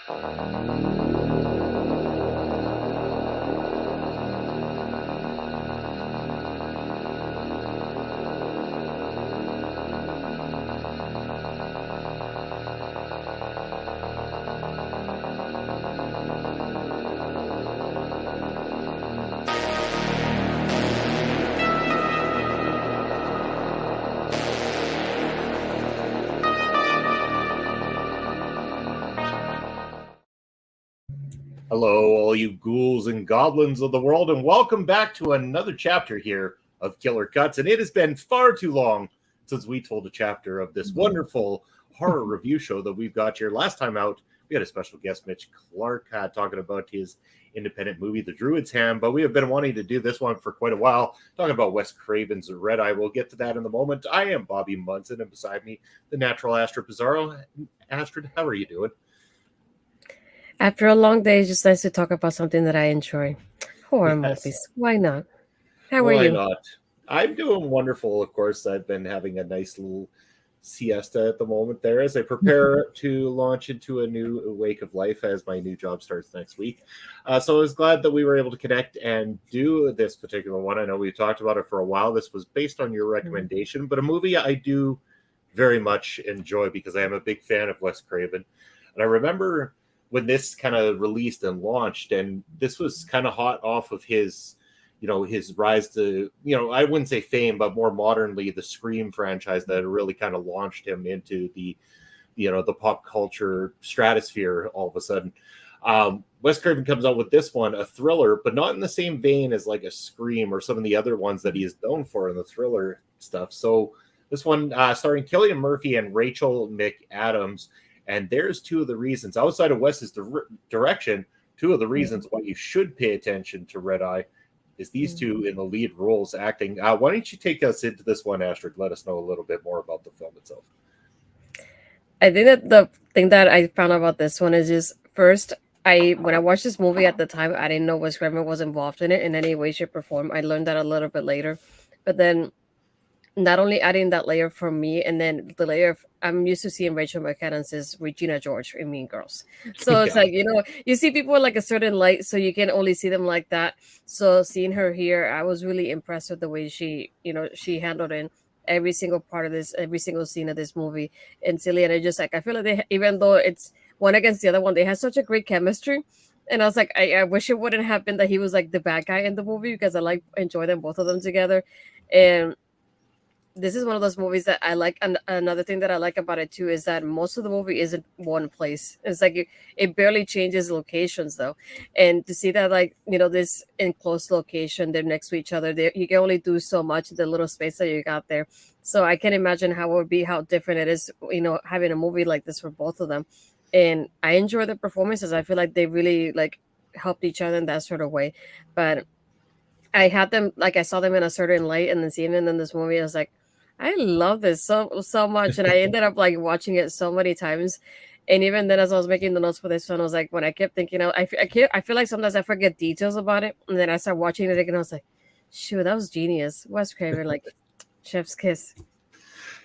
Hello, all you ghouls and goblins of the world, and welcome back to another chapter here of Killer Cuts. And it has been far too long since we told a chapter of this wonderful horror review show that we've got here. Last time out, we had a special guest, Mitch Clark, talking about his independent movie, The Druid's Hand. But we have been wanting to do this one for quite a while, talking about Wes Craven's Red Eye. We'll get to that in a moment. I am Bobby Munson, and beside me, the natural Astrid Pizarro. Astrid, how are you doing? After a long day, it's just nice to talk about something that I enjoy. Horror movies. Why not? How are you? Why not? I'm doing wonderful, of course. I've been having a nice little siesta at the moment there as I prepare to launch into a new wake of life as my new job starts next week. So I was glad that we were able to connect and do this particular one. I know we've talked about it for a while. This was based on your recommendation, but a movie I do very much enjoy because I am a big fan of Wes Craven. And I remember when this kind of released and launched, and this was kind of hot off of his, his rise to, I wouldn't say fame, but more modernly, the Scream franchise that really kind of launched him into the, the pop culture stratosphere all of a sudden. Wes Craven comes out with this one, a thriller, but not in the same vein as like a Scream or some of the other ones that he is known for in the thriller stuff. So this one starring Cillian Murphy and Rachel McAdams. And there's two of the reasons, outside of Wes's direction, two of the reasons why you should pay attention to Red Eye is these two in the lead roles acting. Why don't you take us into this one, Astrid? Let us know a little bit more about the film itself. I think that the thing that I found out about this one is just first, when I watched this movie at the time, I didn't know Wes Craven was involved in it in any way, shape, or form. I learned that a little bit later. But then not only adding that layer for me, and then the layer of, I'm used to seeing Rachel McAdams as Regina George in Mean Girls. So it's like, you see people like a certain light, so you can only see them like that. So seeing her here, I was really impressed with the way she handled in every single part of this, every single scene of this movie. And Cillian, I just like, I feel like they, even though it's one against the other one, they had such a great chemistry. And I was like, I wish it wouldn't have been that he was like the bad guy in the movie, because I enjoy them, both of them together. And this is one of those movies that I like. And another thing that I like about it too is that most of the movie isn't one place. It's like it barely changes locations though. And to see that, like, this enclosed location, they're next to each other. You can only do so much in the little space that you got there. So I can imagine how different it is, having a movie like this for both of them. And I enjoy the performances. I feel like they really like helped each other in that sort of way. But I had them, like, I saw them in a certain light, and then seeing them in this movie, I was like, I love this so much. And I ended up like watching it so many times. And even then, as I was making the notes for this one, I was like, when I kept thinking, I feel like sometimes I forget details about it. And then I started watching it again. I was like, shoot, that was genius. Wes Craven, like chef's kiss.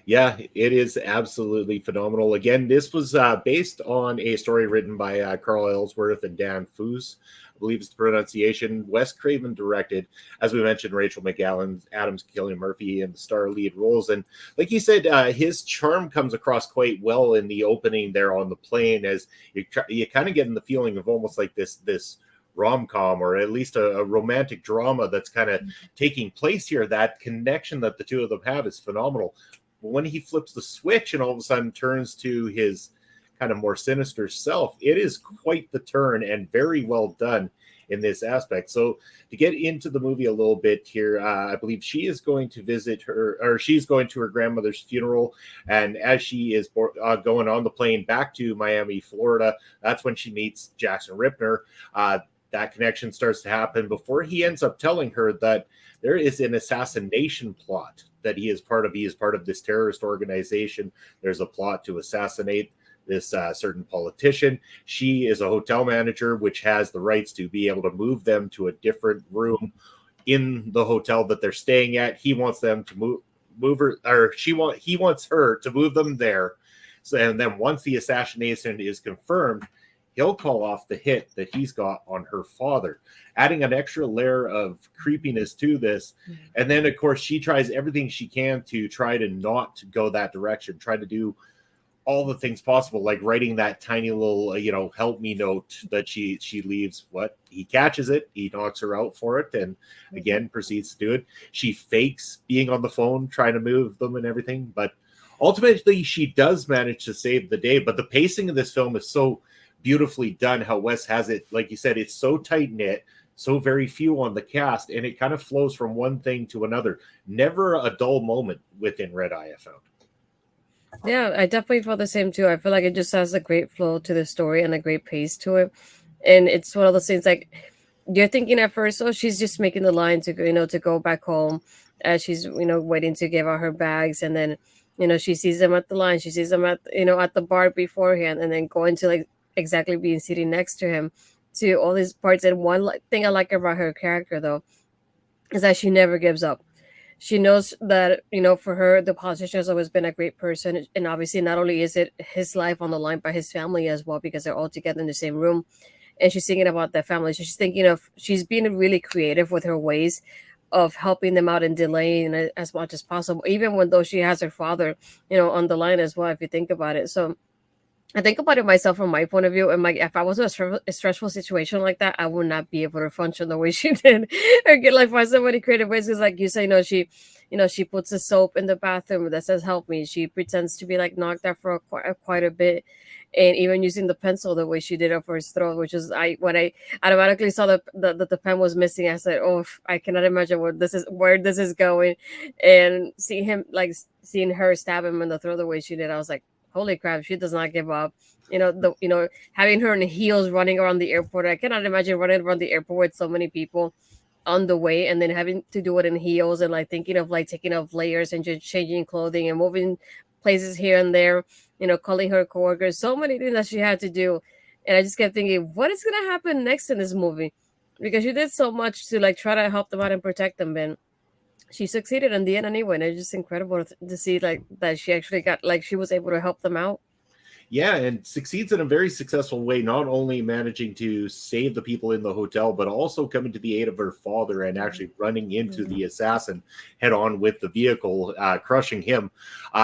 Yeah, it is absolutely phenomenal. Again, this was based on a story written by Carl Ellsworth and Dan Foose. I believe it's the pronunciation. Wes Craven directed, as we mentioned, Rachel McAdams, Cillian Murphy in the star lead roles. And like you said, his charm comes across quite well in the opening there on the plane, as you kind of get in the feeling of almost like this rom-com, or at least a romantic drama that's kind of taking place here. That connection that the two of them have is phenomenal. But when he flips the switch and all of a sudden turns to his kind of more sinister self, it is quite the turn and very well done in this aspect. So to get into the movie a little bit here, I believe she is going to visit she's going to her grandmother's funeral. And as she is going on the plane back to Miami, Florida, that's when she meets Jackson Ripner. That connection starts to happen before he ends up telling her that there is an assassination plot that he is part of. He is part of this terrorist organization. There's a plot to assassinate this certain politician. She is a hotel manager, which has the rights to be able to move them to a different room in the hotel that they're staying at. He wants them to move her, or he wants her to move them there. So, and then once the assassination is confirmed, he'll call off the hit that he's got on her father, adding an extra layer of creepiness to this. And then, of course, she tries everything she can to try to not go that direction, try to do all the things possible, like writing that tiny little, help me note that she leaves. What he catches it, he knocks her out for it, and again proceeds to do it. She fakes being on the phone, trying to move them and everything, but ultimately she does manage to save the day. But the pacing of this film is so beautifully done. How Wes has it, like you said, it's so tight knit, so very few on the cast, and it kind of flows from one thing to another. Never a dull moment within Red Eye, I found. Yeah, I definitely feel the same too. I feel like it just has a great flow to the story and a great pace to it. And it's one of those things like you're thinking at first, oh, she's just making the line to go, to go back home as she's, waiting to give out her bags. And then, she sees them at the line. She sees them at, at the bar beforehand, and then going to like exactly being sitting next to him, to all these parts. And one thing I like about her character though is that she never gives up. She knows that, for her, the politician has always been a great person. And obviously, not only is it his life on the line, but his family as well, because they're all together in the same room. And she's thinking about their family. So she's thinking of, she's being really creative with her ways of helping them out and delaying it as much as possible, even when though she has her father, on the line as well, if you think about it. So I think about it myself from my point of view, and like if I was in a stressful situation like that, I would not be able to function the way she did, or get like find so many creative ways. Because like you say, she puts a soap in the bathroom that says "help me." She pretends to be like knocked out for quite a bit, and even using the pencil the way she did it for his throat, which is I when I automatically saw that the pen was missing, I said, "Oh, I cannot imagine where this is going," and seeing her stab him in the throat the way she did, I was like, holy crap, she does not give up. Having her in heels running around the airport. I cannot imagine running around the airport with so many people on the way, and then having to do it in heels, and like thinking of like taking off layers and just changing clothing and moving places here and there, calling her coworkers, so many things that she had to do. And I just kept thinking, what is gonna happen next in this movie? Because she did so much to like try to help them out and protect them, and she succeeded in the end anyway. And it's just incredible to see like that she actually got like she was able to help them out. Yeah, and succeeds in a very successful way, not only managing to save the people in the hotel, but also coming to the aid of her father and actually running into the assassin head on with the vehicle, crushing him.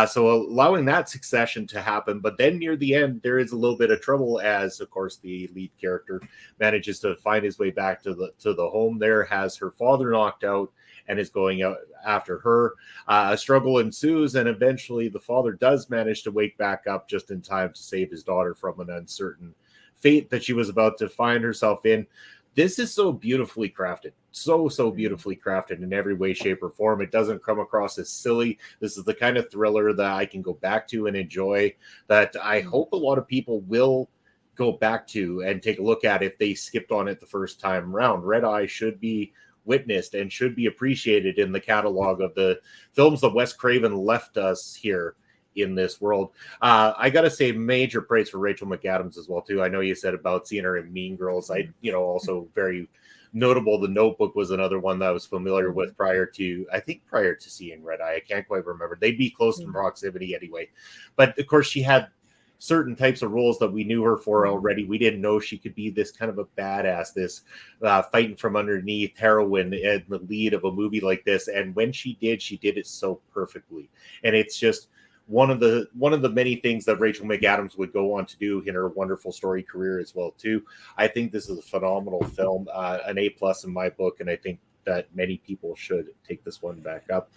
So allowing that succession to happen. But then near the end, there is a little bit of trouble as, of course, the lead character manages to find his way back to the home there, has her father knocked out, and is going out after her. A struggle ensues, and eventually the father does manage to wake back up just in time to save his daughter from an uncertain fate that she was about to find herself in. This is so beautifully crafted, so beautifully crafted in every way, shape, or form. It doesn't come across as silly. This is the kind of thriller that I can go back to and enjoy, that I hope a lot of people will go back to and take a look at if they skipped on it the first time around. Red Eye should be witnessed and should be appreciated in the catalog of the films that Wes Craven left us here in this world. I gotta say, major praise for Rachel McAdams as well too. I know you said about seeing her in Mean Girls. Also very notable. The Notebook was another one that I was familiar with prior to seeing Red Eye. I can't quite remember. They'd be close in proximity anyway. But of course, she had certain types of roles that we knew her for already. We didn't know she could be this kind of a badass, this fighting from underneath heroine in the lead of a movie like this. And when she did it so perfectly. And it's just one of the many things that Rachel McAdams would go on to do in her wonderful story career as well too. I think this is a phenomenal film, an A+ in my book, and I think that many people should take this one back up.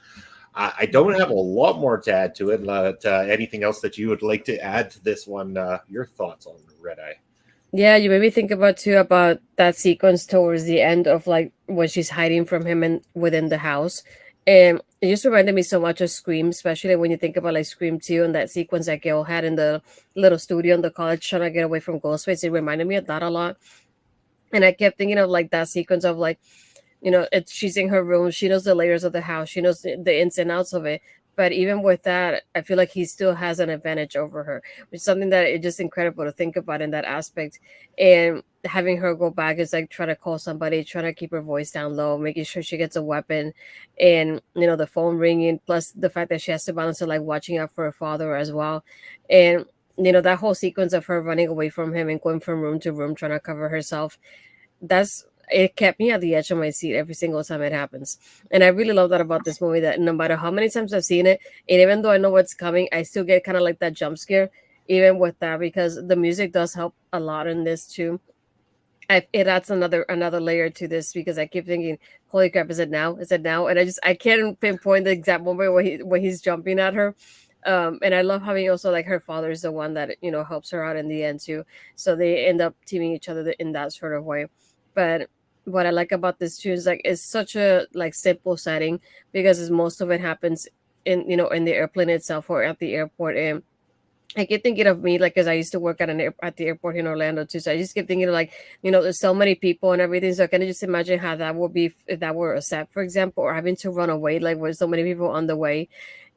I don't have a lot more to add to it. Anything else that you would like to add to this one? Your thoughts on Red Eye? Yeah, you made me think about that sequence towards the end of like when she's hiding from him and within the house. And it just reminded me so much of Scream, especially when you think about like Scream 2 and that sequence that Gail had in the little studio in the college trying to get away from Ghostface. It reminded me of that a lot. And I kept thinking of like that sequence of like, she's in her room, she knows the layers of the house, she knows the ins and outs of it. But even with that, I feel like he still has an advantage over her, which is something that is just incredible to think about in that aspect. And having her go back is like trying to call somebody, trying to keep her voice down low, making sure she gets a weapon, and the phone ringing, plus the fact that she has to balance it like watching out for her father as well. And that whole sequence of her running away from him and going from room to room trying to cover herself, that's it kept me at the edge of my seat every single time it happens. And I really love that about this movie, that no matter how many times I've seen it, and even though I know what's coming, I still get kind of like that jump scare even with that, because the music does help a lot in this too. It adds another layer to this, because I keep thinking, "Holy crap! Is it now? Is it now?" And I can't pinpoint the exact moment when he's jumping at her. And I love having also like her father is the one that helps her out in the end too. So they end up teaming each other in that sort of way. But what I like about this too is like it's such a like simple setting, because most of it happens in the airplane itself or at the airport. And I keep thinking of me, like, because I used to work at the airport in Orlando too. So I just keep thinking of like, there's so many people and everything. So I can just imagine how that would be if that were a set, for example, or having to run away, like with so many people on the way.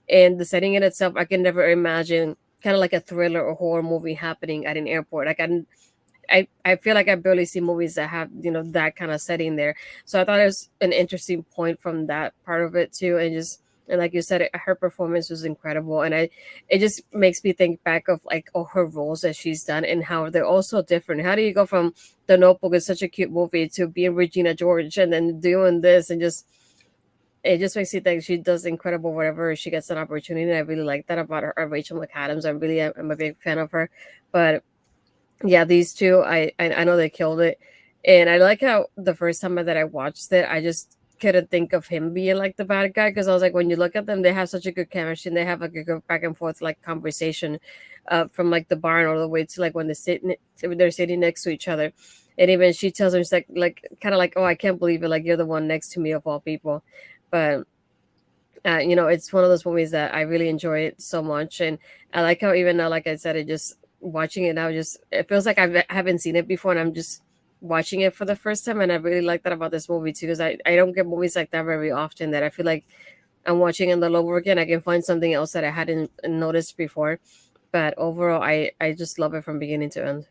And the setting in itself, I can never imagine kind of like a thriller or horror movie happening at an airport. I feel like I barely see movies that have that kind of setting there. So I thought it was an interesting point from that part of it too, and like you said, her performance was incredible, and it just makes me think back of like all her roles that she's done and how they're all so different. How do you go from The Notebook is such a cute movie to being Regina George and then doing this, and just it just makes you think she does incredible wherever she gets an opportunity. And I really like that about her, Rachel McAdams. I'm a big fan of her, but yeah, these two, I know they killed it, and I like how the first time that I watched it, I just couldn't think of him being like the bad guy, because I was like, when you look at them, they have such a good chemistry, and they have like a good back and forth like conversation, from like the barn all the way to like when they're sitting next to each other, and even she tells him, she's like kind of like, oh, I can't believe it, like you're the one next to me of all people, but it's one of those movies that I really enjoy it so much, and I like how even now, like I said, it just watching it now, just it feels like I haven't seen it before, and I'm just watching it for the first time, and I really like that about this movie too, because I don't get movies like that very often. That I feel like I'm watching it all over again. I can find something else that I hadn't noticed before, but overall, I just love it from beginning to end.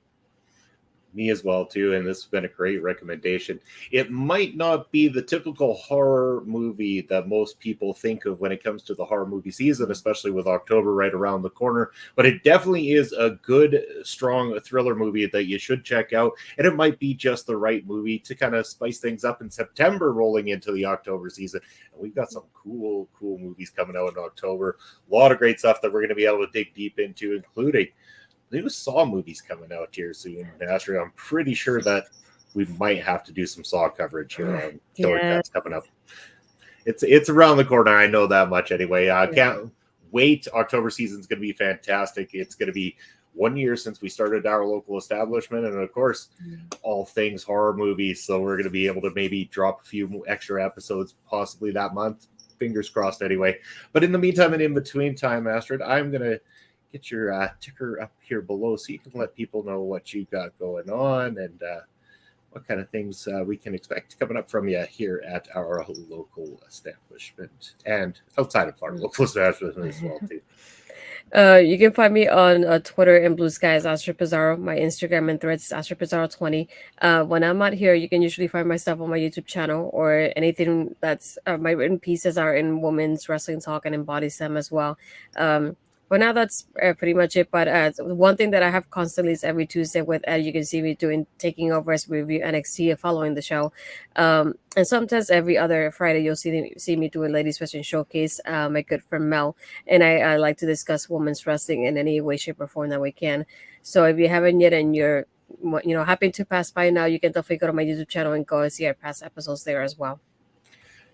Me as well too, and this has been a great recommendation. It might not be the typical horror movie that most people think of when it comes to the horror movie season, especially with October right around the corner, but it definitely is a good strong thriller movie that you should check out, and it might be just the right movie to kind of spice things up in September rolling into the October season. And we've got some cool movies coming out in October, a lot of great stuff that we're going to be able to dig deep into, including new Saw movies coming out here soon, Astrid. I'm pretty sure that we might have to do some Saw coverage here on Killer Yeah, Cuts coming up. It's around the corner. I know that much anyway. I yeah. can't wait. October season's going to be fantastic. It's going to be 1 year since we started our local establishment, and of course, all things horror movies. So we're going to be able to maybe drop a few extra episodes possibly that month. Fingers crossed, anyway. But in the meantime and in between time, Astrid, I'm going to get your ticker up here below so you can let people know what you got going on and what kind of things we can expect coming up from you here at our local establishment and outside of our local establishment as well too. You can find me on Twitter and Blue Sky as Astrid Pizarro. My Instagram and Threads is Astrid Pizarro 20. When I'm not here, you can usually find my stuff on my YouTube channel, or anything that's my written pieces are in women's wrestling talk and in body slam as well. For now, that's pretty much it. But one thing that I have constantly is every Tuesday with Ed, you can see me taking over as we review NXT following the show. And sometimes every other Friday, you'll see me doing Ladies Wrestling Showcase. My good friend Mel and I like to discuss women's wrestling in any way, shape, or form that we can. So if you haven't yet and you're happy to pass by now, you can definitely go to my YouTube channel and go and see our past episodes there as well.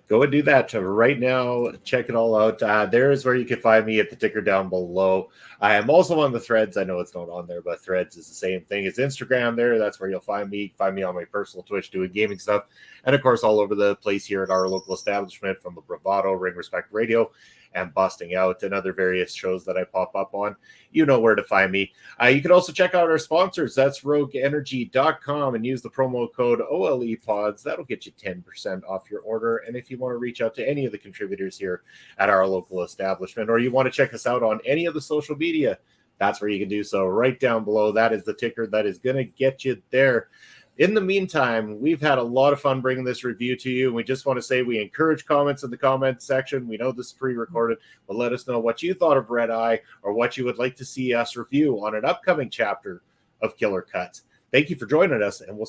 Go and do that right now. Check it all out. There's where you can find me at the ticker down below. I am also on the Threads. I know it's not on there, but Threads is the same thing as Instagram there. That's where you'll find me. Find me on my personal Twitch doing gaming stuff. And, of course, all over the place here at our local establishment, from the Bravado, Ring Respect Radio, and Busting Out, and other various shows that I pop up on. You know where to find me. You can also check out our sponsors. That's rogueenergy.com and use the promo code OLEPODS. That'll get you 10% off your order. And if you want to reach out to any of the contributors here at our local establishment, or you want to check us out on any of the social media, that's where you can do so right down below. That is the ticker that is going to get you there. In the meantime, we've had a lot of fun bringing this review to you. And we just want to say we encourage comments in the comment section. We know this is pre-recorded, but let us know what you thought of Red Eye or what you would like to see us review on an upcoming chapter of Killer Cuts. Thank you for joining us, and we'll